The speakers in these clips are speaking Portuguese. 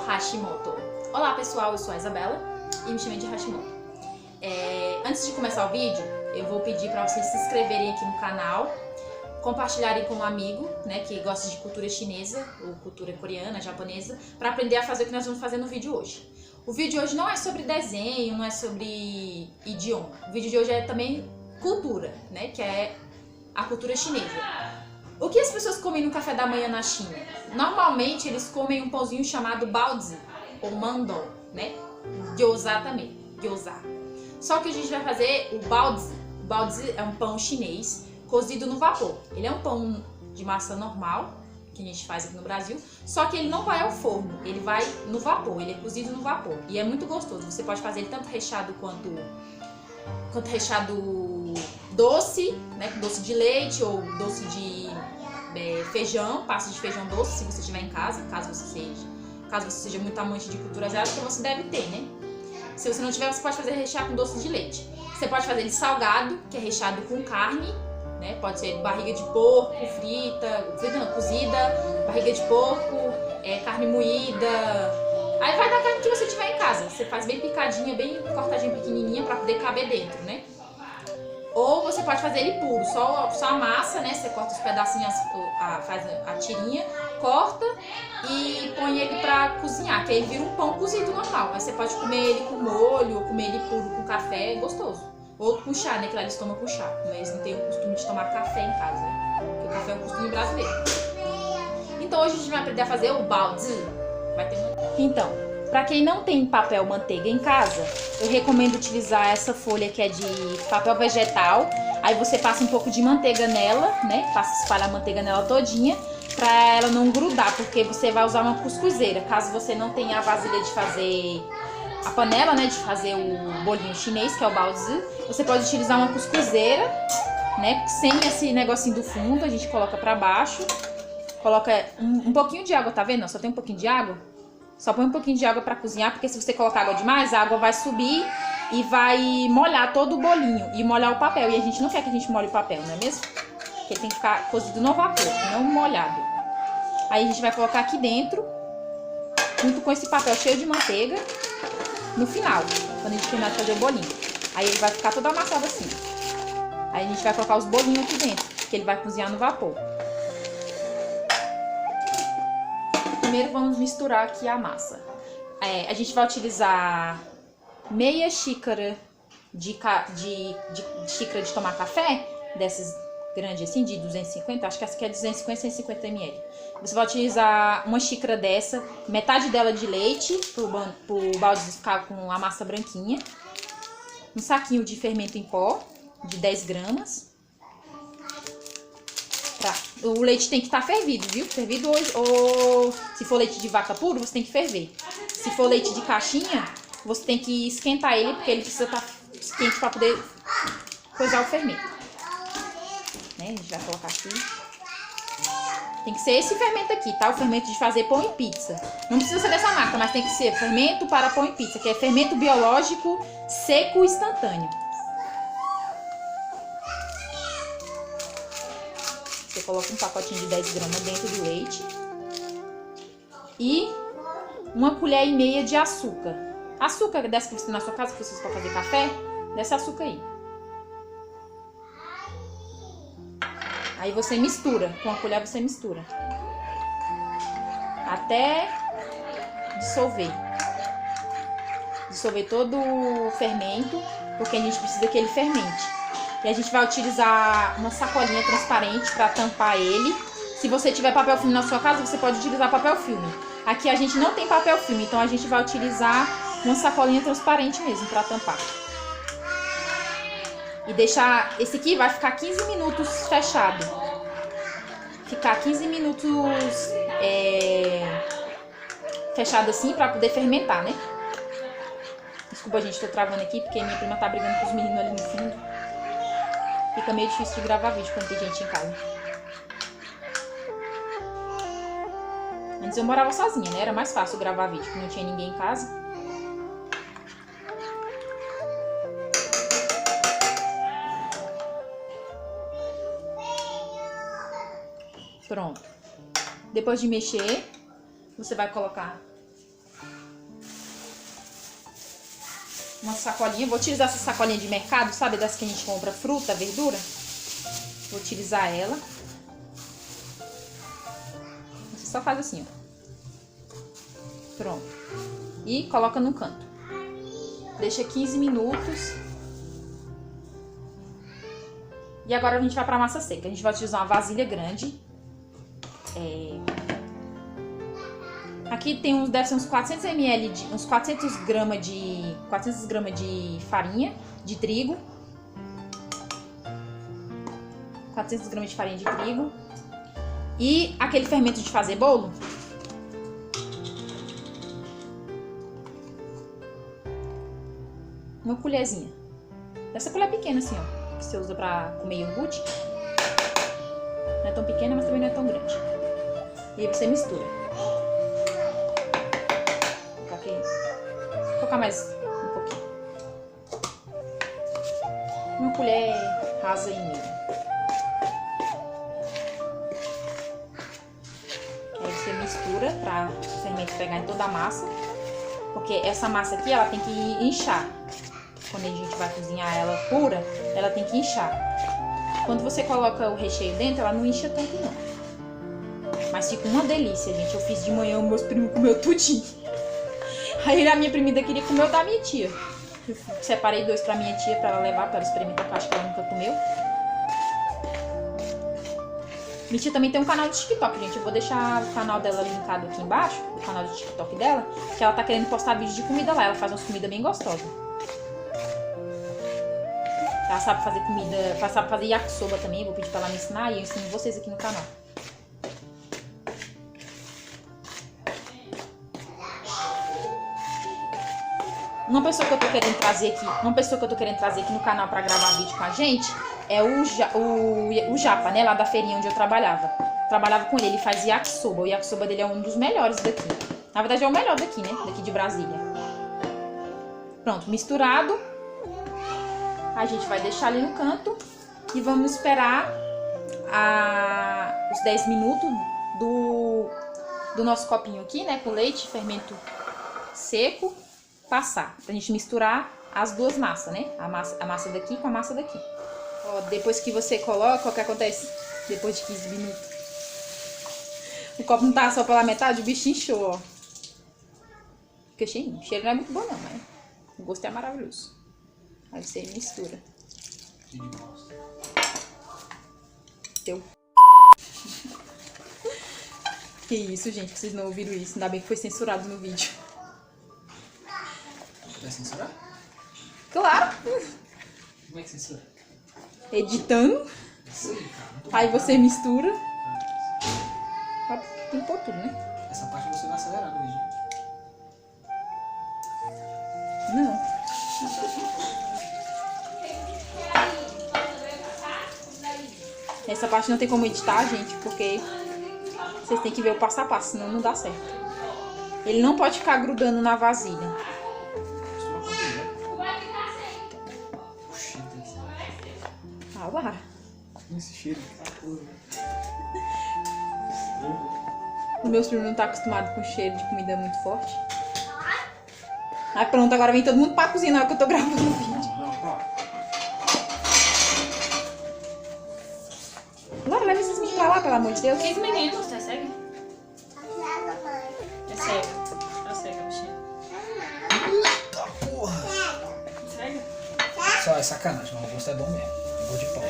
Hashimoto. Olá pessoal, eu sou a Isabela e me chamei de Hashimoto. Antes de começar o vídeo, eu vou pedir para vocês se inscreverem aqui no canal, compartilharem com um amigo, né, que gosta de cultura chinesa ou cultura coreana, japonesa, para aprender a fazer o que nós vamos fazer no vídeo hoje. O vídeo de hoje não é sobre desenho, não é sobre idioma. O vídeo de hoje é também cultura, né, que é a cultura chinesa. O que as pessoas comem no café da manhã na China? Normalmente eles comem um pãozinho chamado baozi, ou mandou, né? Gyoza também, gyoza. Só que a gente vai fazer o baozi. O baozi é um pão chinês cozido no vapor. Ele é um pão de massa normal, que a gente faz aqui no Brasil, só que ele não vai ao forno, ele vai no vapor, ele é cozido no vapor. E é muito gostoso, você pode fazer ele tanto recheado quanto recheado doce, né, com doce de leite ou doce de feijão, pasta de feijão doce, se você tiver em casa, caso você seja muito amante de cultura asiática, você deve ter, né? Se você não tiver, você pode fazer rechear com doce de leite. Você pode fazer ele salgado, que é recheado com carne, né? Pode ser barriga de porco, cozida, barriga de porco, carne moída. Aí vai da carne que você tiver em casa. Você faz bem picadinha, bem cortadinha, pequenininha, pra poder caber dentro, né? Ou você pode fazer ele puro, só a massa, né? Você corta os pedacinhos, faz a tirinha, corta e põe ele pra cozinhar, que aí ele vira um pão cozido normal. Aí você pode comer ele com molho, ou comer ele puro com café, é gostoso. Ou com chá, né? Que lá eles tomam com chá, mas eles não têm o costume de tomar café em casa, né? Porque o café é um costume brasileiro. Então hoje a gente vai aprender a fazer o baozi. Então, para quem não tem papel manteiga em casa, eu recomendo utilizar essa folha que é de papel vegetal. Aí você passa um pouco de manteiga nela, né? Espalha a manteiga nela todinha, para ela não grudar, porque você vai usar uma cuscuzeira. Caso você não tenha a vasilha de fazer a panela, né, de fazer o bolinho chinês, que é o baozi, você pode utilizar uma cuscuzeira, né, sem esse negocinho do fundo. A gente coloca para baixo, coloca um pouquinho de água, tá vendo? Só tem um pouquinho de água. Só põe um pouquinho de água para cozinhar, porque se você colocar água demais, a água vai subir e vai molhar todo o bolinho e molhar o papel. E a gente não quer que a gente molhe o papel, não é mesmo? Porque ele tem que ficar cozido no vapor, não molhado. Aí a gente vai colocar aqui dentro, junto com esse papel cheio de manteiga, no final, quando a gente terminar de fazer o bolinho. Aí ele vai ficar todo amassado assim. Aí a gente vai colocar os bolinhos aqui dentro, que ele vai cozinhar no vapor. Primeiro vamos misturar aqui a massa. A gente vai utilizar meia xícara de xícara de tomar café, dessas grandes assim, de 250, acho que essa aqui é 250, 150 ml. Você vai utilizar uma xícara dessa, metade dela de leite, pro balde ficar com a massa branquinha. Um saquinho de fermento em pó, de 10 gramas. O leite tem que estar fervido, viu? Fervido ou se for leite de vaca puro, você tem que ferver. Se for leite de caixinha, você tem que esquentar ele, porque ele precisa estar quente para poder coisar o fermento. Né? A gente vai colocar aqui. Tem que ser esse fermento aqui, tá? O fermento de fazer pão e pizza. Não precisa ser dessa marca, mas tem que ser fermento para pão e pizza, que é fermento biológico seco instantâneo. Você coloca um pacotinho de 10 gramas dentro do leite. E uma colher e meia de açúcar. Açúcar dessa que você tem na sua casa, que você for fazer café, desse açúcar aí. Aí você mistura, com a colher você mistura. Até dissolver. Dissolver todo o fermento, porque a gente precisa que ele fermente. E a gente vai utilizar uma sacolinha transparente para tampar ele. Se você tiver papel filme na sua casa, você pode utilizar papel filme. Aqui a gente não tem papel filme, então a gente vai utilizar uma sacolinha transparente mesmo para tampar. E deixar... Esse aqui vai ficar 15 minutos fechado. Ficar 15 minutos fechado assim para poder fermentar, né? Desculpa, gente, tô travando aqui porque minha prima tá brigando com os meninos ali no fundo. Fica meio difícil de gravar vídeo quando tem gente em casa. Antes eu morava sozinha, né? Era mais fácil gravar vídeo, porque não tinha ninguém em casa. Pronto. Depois de mexer, você vai colocar uma sacolinha. Vou utilizar essa sacolinha de mercado, sabe? Das que a gente compra fruta, verdura. Vou utilizar ela. Você só faz assim, ó. Pronto. E coloca no canto. Deixa 15 minutos. E agora a gente vai pra massa seca. A gente vai utilizar uma vasilha grande. Aqui tem deve ser uns 400 ml, uns 400 gramas de farinha de trigo. 400 gramas de farinha de trigo. E aquele fermento de fazer bolo. Uma colherzinha. Essa colher pequena assim, ó. Que você usa pra comer iogurte. Não é tão pequena, mas também não é tão grande. E aí você mistura. Vou colocar mais um pouquinho. Uma colher rasa e meia. Aí você mistura para o fermento pegar em toda a massa. Porque essa massa aqui, ela tem que inchar. Quando a gente vai cozinhar ela pura, ela tem que inchar. Quando você coloca o recheio dentro, ela não incha tanto não. Mas fica uma delícia, gente. Eu fiz de manhã, meus primos comeu tudinho. Aí a minha primida queria comer o da minha tia. Eu separei 2 pra minha tia, pra ela levar, pra ela experimentar, porque eu acho que ela nunca comeu. Minha tia também tem um canal de TikTok, gente. Eu vou deixar o canal dela linkado aqui embaixo, o canal de TikTok dela, que ela tá querendo postar vídeos de comida lá. Ela faz umas comidas bem gostosas. Ela sabe fazer comida, sabe fazer yakisoba também. Vou pedir pra ela me ensinar e eu ensino vocês aqui no canal. Uma pessoa que eu tô querendo trazer aqui no canal pra gravar vídeo com a gente é o Japa, né? Lá da feirinha onde eu trabalhava. Trabalhava com ele, ele faz yakisoba. O yakisoba dele é um dos melhores daqui. Na verdade é o melhor daqui, né? Daqui de Brasília. Pronto, misturado. A gente vai deixar ali no canto e vamos esperar os 10 minutos do nosso copinho aqui, né? Com leite, fermento seco. Passar, pra gente misturar as duas massas, né? A massa daqui com a massa daqui. Ó, depois que você coloca, o que acontece? Depois de 15 minutos. O copo não tá só pela metade, o bicho inchou, ó. Fica cheinho. O cheiro não é muito bom não, mas o gosto é maravilhoso. Aí você mistura. Deu. Que isso, gente, vocês não ouviram isso. Ainda bem que foi censurado no vídeo. Vai censurar? Claro! Como é que censura? Editando. Isso aí, cara. Aí você mistura. Tem que pôr tudo, né? Essa parte você vai acelerar no vídeo. Não. Essa parte não tem como editar, gente, porque vocês têm que ver o passo a passo, senão não dá certo. Ele não pode ficar grudando na vasilha. Ah lá. Esse cheiro. Os meus primos não estão acostumados com cheiro de comida muito forte. Aí pronto, agora vem todo mundo pra cozinhar na hora que eu tô gravando o vídeo. Laura, leva esses meninos pra lá, pelo amor de Deus. Que meninos, tá cega? É cega. Tá cega, bichinho. Eita porra! Cega? Só é sacanagem, mas o gosto é bom mesmo. Gosto de pão.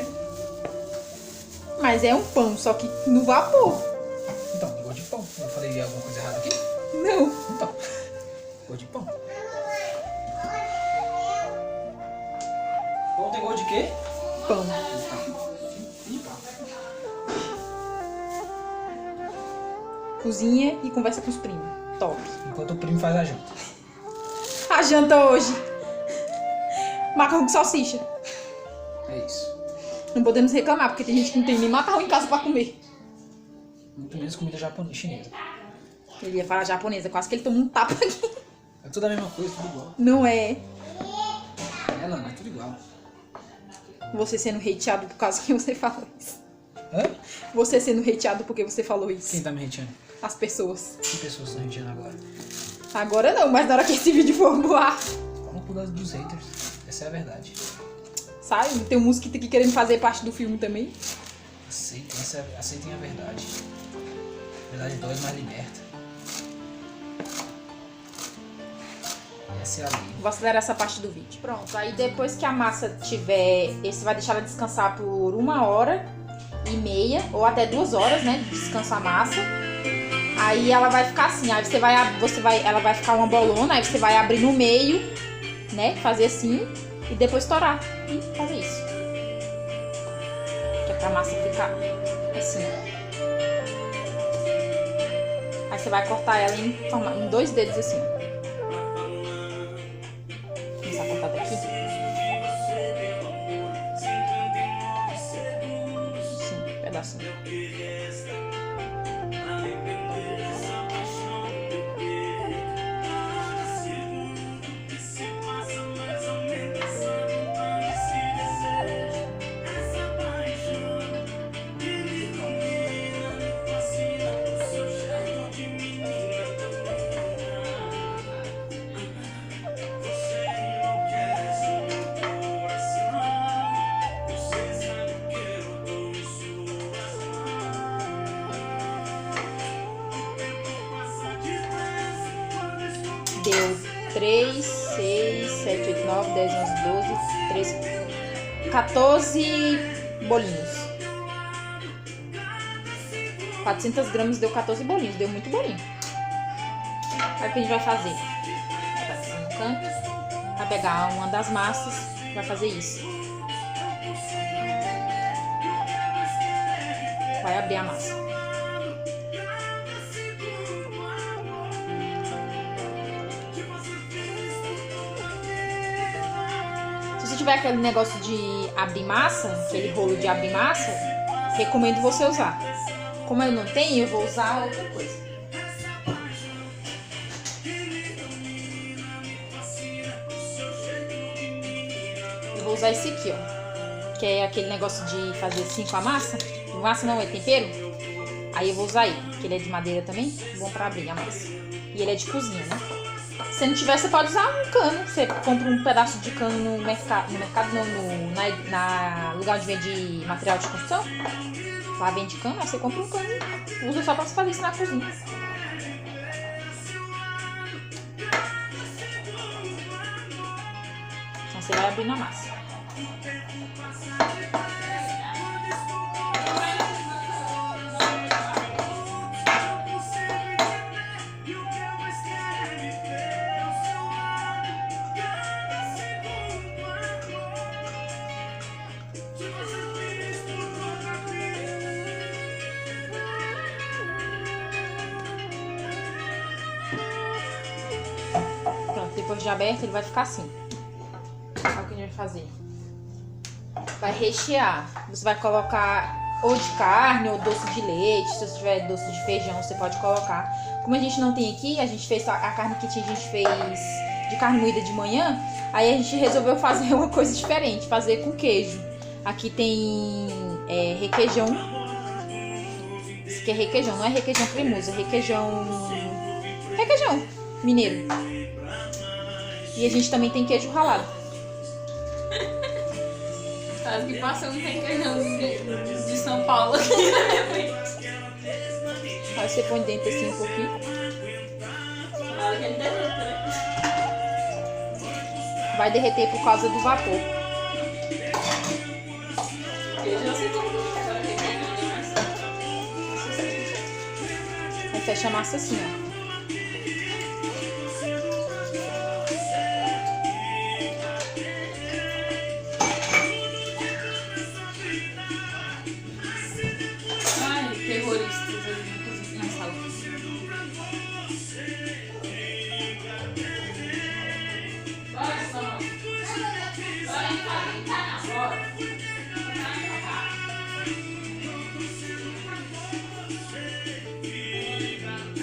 Mas é um pão, só que no vapor. Então, gosto de pão. Eu falei alguma coisa errada aqui? Não. Então, gosto de pão. Pão tem gosto de quê? Pão. Cozinha e conversa com os primos. Top. Enquanto o primo faz a janta. A janta hoje. Macarrão com salsicha. É isso. Não podemos reclamar, porque tem gente que não tem nem macarrão em casa pra comer. Muito menos comida japonesa, chinesa. Ele ia falar japonesa, quase que ele tomou um tapa aqui. É tudo a mesma coisa, tudo igual. Não é. É, Lana, é tudo igual. Você sendo hateado por causa que você fala isso. Hã? Você sendo hateado porque você falou isso. Quem tá me hateando? As pessoas. Que pessoas estão hateando agora? Agora não, mas na hora que esse vídeo for ao ar, Vamos cuidar dos haters. Essa é a verdade. sabe? Tem um mosquito aqui querendo fazer parte do filme também. Aceitem a verdade. A verdade dói, mas liberta. Essa é a lei. Vou acelerar essa parte do vídeo. Pronto, aí depois que a massa tiver... Você vai deixar ela descansar por 1h30 ou até 2 horas, né? Descansa a massa. Aí ela vai ficar assim, aí ela vai ficar uma bolona, aí você vai abrir no meio, né? Fazer assim e depois estourar. E fazer isso. Que é pra massa ficar assim. Aí você vai cortar ela em 2 dedos assim. Começar a cortar daqui. Sim, pedacinho. Deu 3, 6, 7, 8, 9, 10, 11, 12, 13, 14 bolinhos. 400 gramas deu 14 bolinhos, deu muito bolinho. Aí o que a gente vai fazer? Vai passar no canto, vai pegar uma das massas, vai fazer isso. Vai abrir a massa. Se tiver aquele negócio de abrir massa, aquele rolo de abrir massa, recomendo você usar. Como eu não tenho, eu vou usar outra coisa. Eu vou usar esse aqui, ó. Que é aquele negócio de fazer assim com a massa. Massa não, é tempero. Aí eu vou usar ele, que ele é de madeira também. Bom pra abrir a massa. E ele é de cozinha, né? Se não tiver, você pode usar um cano. Você compra um pedaço de cano no mercado não, na lugar onde vende material de construção. Lá vende cano, aí você compra um cano e usa só pra fazer isso na cozinha. Então você vai abrir na massa. Depois de aberto, ele vai ficar assim. Olha o que a gente vai fazer. Vai rechear. Você vai colocar ou de carne ou doce de leite. Se você tiver doce de feijão, você pode colocar. Como a gente não tem aqui, a gente fez a carne que tinha, a gente fez de carne moída de manhã. Aí a gente resolveu fazer uma coisa diferente, fazer com queijo. Aqui tem requeijão. Isso aqui é requeijão, não é requeijão cremoso, é requeijão mineiro. E a gente também tem queijo ralado. Quase que passa um requeijão de São Paulo aqui. Aí você põe dentro assim um pouquinho. Fala que ele derreta, né? Vai derreter por causa do vapor. Queijo eu sei como que é, agora requeijão é mais. Aí fecha a massa assim, ó. Terroristas ali na sala.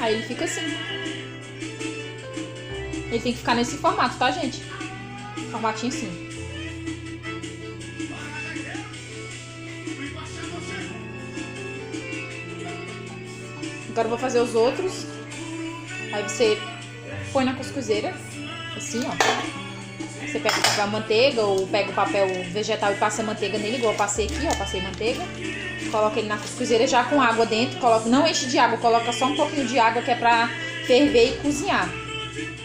Aí ele fica assim. Ele tem que ficar nesse formato, tá, gente? Formatinho assim. Agora eu vou fazer os outros. Aí você põe na cuscuzeira, assim, ó. Você pega o papel manteiga ou pega o papel vegetal e passa manteiga nele, igual eu passei aqui, ó. Passei manteiga. Coloca ele na cuscuzeira já com água dentro. Coloca, não enche de água, coloca só um pouquinho de água que é pra ferver e cozinhar.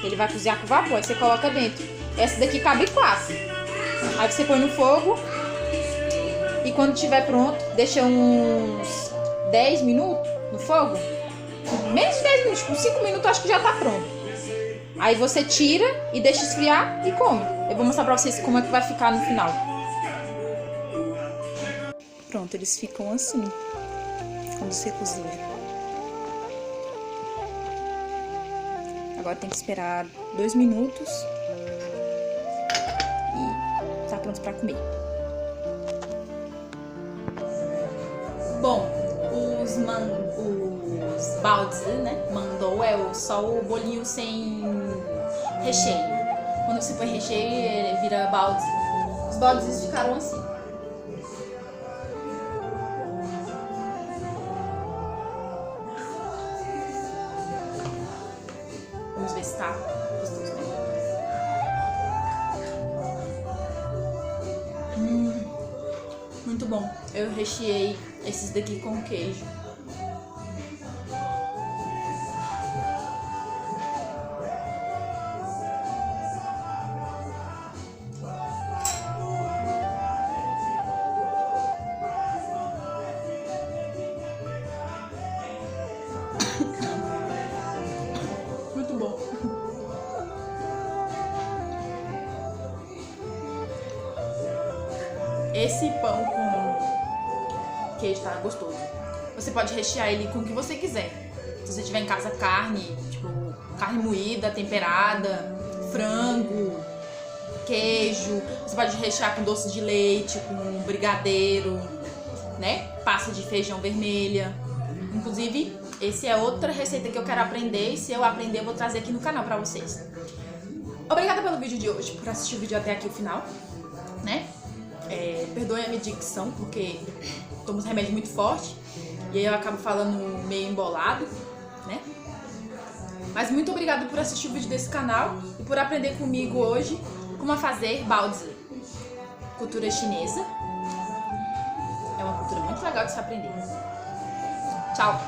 Ele vai cozinhar com vapor, aí você coloca dentro. Essa daqui cabe 4. Aí você põe no fogo. E quando estiver pronto, deixa uns 10 minutos no fogo. Menos de 10 minutos, com 5 minutos acho que já tá pronto. Aí você tira e deixa esfriar e come. Eu vou mostrar pra vocês como é que vai ficar no final. Pronto, eles ficam assim, quando você cozinha. Agora tem que esperar 2 minutos. E tá pronto pra comer. Bom, os baldes, né? Mandou só o bolinho sem recheio. Quando você põe recheio, ele vira baldes. Os baldes ficaram assim. Vamos ver se tá gostoso, né? Muito bom. Eu recheei esses daqui com queijo. Muito bom. Esse pão com queijo tá gostoso. Você pode rechear ele com o que você quiser. Se você tiver em casa carne, tipo carne moída, temperada, frango, queijo. Você pode rechear com doce de leite, com brigadeiro, né? Pasta de feijão vermelha. Inclusive, esse é outra receita que eu quero aprender. E se eu aprender, eu vou trazer aqui no canal pra vocês. Obrigada pelo vídeo de hoje, por assistir o vídeo até aqui o final, né? Perdoe a minha dicção, porque tomo uns remédios muito forte e aí eu acabo falando meio embolado, né? Mas muito obrigada por assistir o vídeo desse canal e por aprender comigo hoje como fazer baozi. Cultura chinesa. É uma cultura muito legal de se aprender. Tchau!